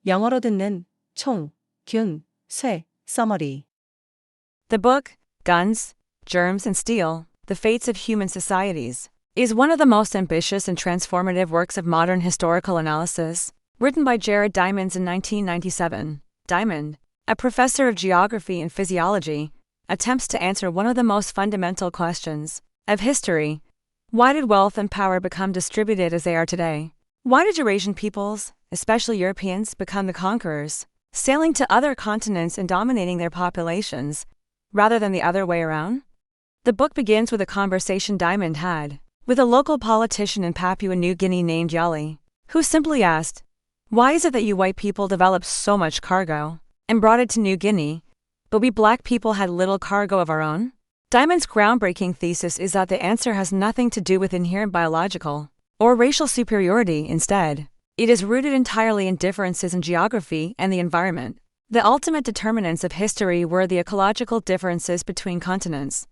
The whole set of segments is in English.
영어로 듣는 총, 균, 쇠, summary. The book, Guns, Germs and Steel, The Fates of Human Societies, is one of the most ambitious and transformative works of modern historical analysis, written by Jared Diamond in 1997. Diamond, a professor of geography and physiology, attempts to answer one of the most fundamental questions of history. Why did wealth and power become distributed as they are today? Why did Eurasian peoples, especially Europeans, become the conquerors, sailing to other continents and dominating their populations, rather than the other way around? The book begins with a conversation Diamond had with a local politician in Papua New Guinea named Yali, who simply asked, "Why is it that you white people developed so much cargo and brought it to New Guinea, but we black people had little cargo of our own?" Diamond's groundbreaking thesis is that the answer has nothing to do with inherent biological or racial superiority. Instead, it is rooted entirely in differences in geography and the environment. The ultimate determinants of history were the ecological differences between continents.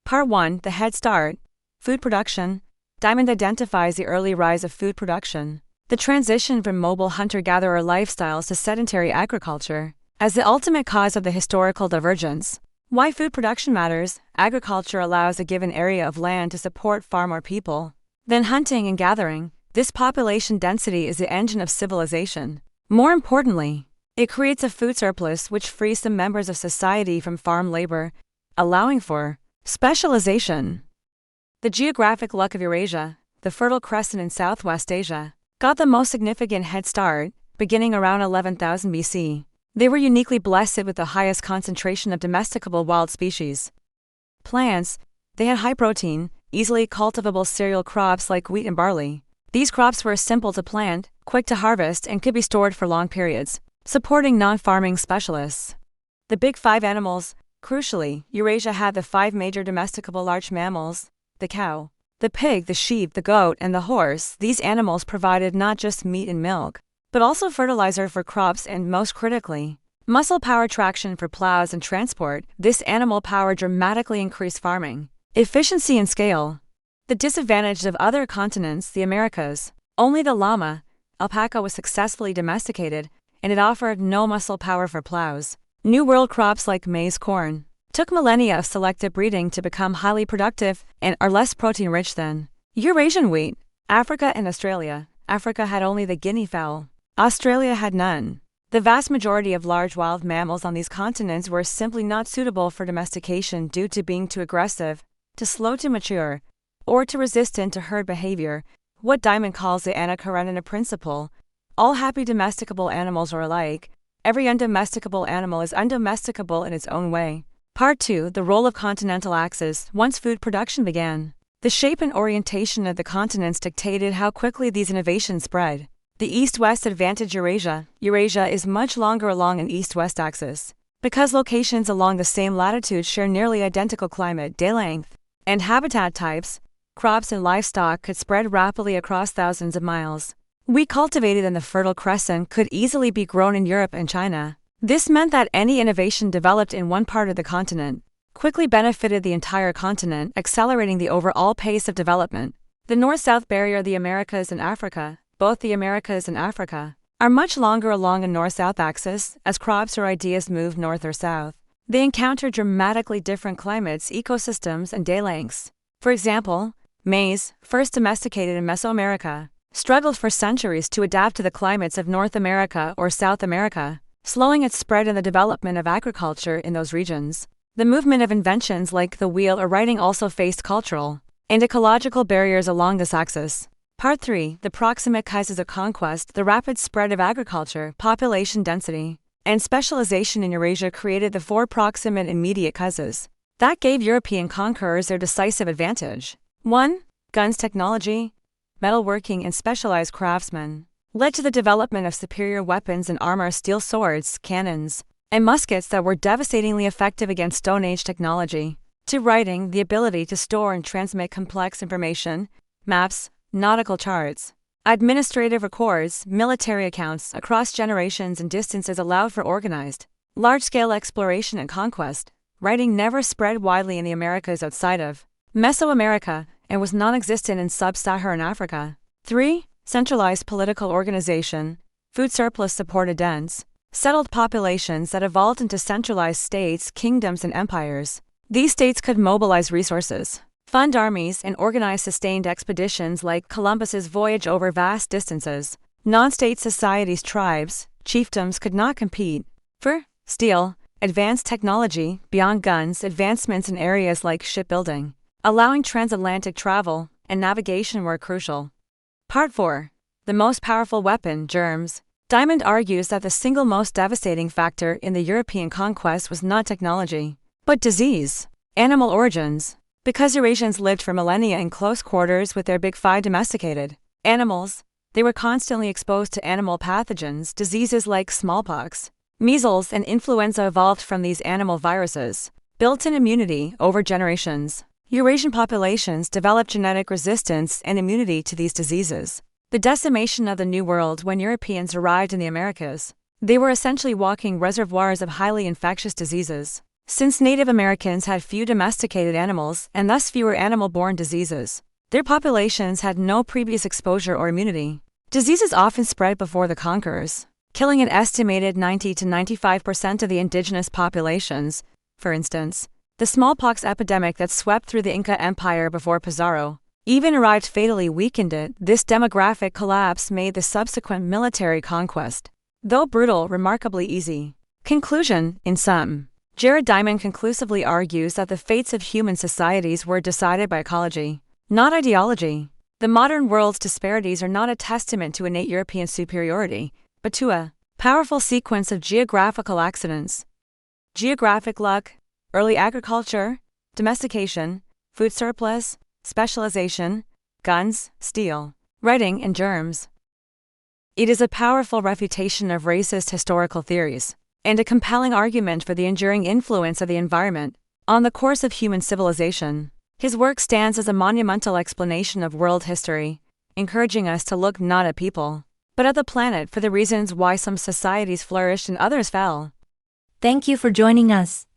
Part 1, The Head Start, Food Production. Diamond identifies the early rise of food production, the transition from mobile hunter-gatherer lifestyles to sedentary agriculture, as the ultimate cause of the historical divergence. Why food production matters. Agriculture allows a given area of land to support far more people than hunting and gathering. This population density is the engine of civilization. More importantly, it creates a food surplus which frees some members of society from farm labor, allowing for specialization. The geographic luck of Eurasia, the Fertile Crescent in Southwest Asia, got the most significant head start, beginning around 11,000 BC. They were uniquely blessed with the highest concentration of domesticable wild species. Plants, they had high protein, easily cultivable cereal crops like wheat and barley. These crops were simple to plant, quick to harvest, and could be stored for long periods, supporting non-farming specialists. The big five animals. Crucially, Eurasia had the five major domesticable large mammals: the cow, the pig, the sheep, the goat, and the horse. These animals provided not just meat and milk, but also fertilizer for crops and, most critically, muscle power traction for plows and transport. This animal power dramatically increased farming efficiency and scale. The disadvantage of other continents, the Americas, only the llama, alpaca was successfully domesticated, and it offered no muscle power for plows. New World crops like maize, corn, took millennia of selective breeding to become highly productive and are less protein-rich than Eurasian wheat. Africa and Australia. Africa had only the guinea fowl. Australia had none. The vast majority of large wild mammals on these continents were simply not suitable for domestication due to being too aggressive, too slow to mature, or too resistant to herd behavior, what Diamond calls the Anna Karenina principle. All happy domesticable animals are alike. Every undomesticable animal is undomesticable in its own way. Part 2, The Role of Continental Axes. Once food production began, the shape and orientation of the continents dictated how quickly these innovations spread. The east-west advantage Eurasia. Eurasia is much longer along an east-west axis, because locations along the same latitude share nearly identical climate, day length, and habitat types. Crops and livestock could spread rapidly across thousands of miles. Wheat cultivated in the Fertile Crescent could easily be grown in Europe and China. This meant that any innovation developed in one part of the continent quickly benefited the entire continent, accelerating the overall pace of development. The north-south barrier, the Americas and Africa. Both the Americas and Africa are much longer along a north-south axis. As crops or ideas moved north or south, they encountered dramatically different climates, ecosystems, and day lengths. For example, maize, first domesticated in Mesoamerica, struggled for centuries to adapt to the climates of North America or South America, slowing its spread and the development of agriculture in those regions. The movement of inventions like the wheel or writing also faced cultural and ecological barriers along this axis. Part 3, The Proximate Causes of Conquest. The rapid spread of agriculture, population density, and specialization in Eurasia created the four proximate immediate causes that gave European conquerors their decisive advantage. 1. Guns technology. Metalworking and specialized craftsmen led to the development of superior weapons and armor: steel swords, cannons, and muskets that were devastatingly effective against Stone Age technology. 2. Writing, the ability to store and transmit complex information, maps, nautical charts, administrative records, military accounts across generations and distances allowed for organized, large-scale exploration and conquest. Writing never spread widely in the Americas outside of Mesoamerica and was non-existent in sub-Saharan Africa. 3. Centralized political organization. Food surplus supported dense, settled populations that evolved into centralized states, kingdoms, and empires. These states could mobilize resources, fund armies, and organize sustained expeditions like Columbus's voyage over vast distances. Non-state societies, tribes, chiefdoms could not compete. For steel, advanced technology, beyond guns, advancements in areas like shipbuilding, allowing transatlantic travel, and navigation were crucial. Part 4. The most powerful weapon, germs. Diamond argues that the single most devastating factor in the European conquest was not technology, but disease. Animal origins. Because Eurasians lived for millennia in close quarters with their big five domesticated animals, they were constantly exposed to animal pathogens. Diseases like smallpox, measles, and influenza evolved from these animal viruses. Built-in immunity over generations. Eurasian populations developed genetic resistance and immunity to these diseases. The decimation of the New World. When Europeans arrived in the Americas, they were essentially walking reservoirs of highly infectious diseases. Since Native Americans had few domesticated animals and thus fewer animal-borne diseases, their populations had no previous exposure or immunity. Diseases often spread before the conquerors, killing an estimated 90 to 95% of the indigenous populations. For instance, the smallpox epidemic that swept through the Inca Empire before Pizarro even arrived fatally weakened it. This demographic collapse made the subsequent military conquest, though brutal, remarkably easy. Conclusion. In sum, Jared Diamond conclusively argues that the fates of human societies were decided by ecology, not ideology. The modern world's disparities are not a testament to innate European superiority, but to a powerful sequence of geographical accidents. Geographic luck, early agriculture, domestication, food surplus, specialization, guns, steel, writing, and germs. It is a powerful refutation of racist historical theories, and a compelling argument for the enduring influence of the environment on the course of human civilization. His work stands as a monumental explanation of world history, encouraging us to look not at people, but at the planet for the reasons why some societies flourished and others fell. Thank you for joining us.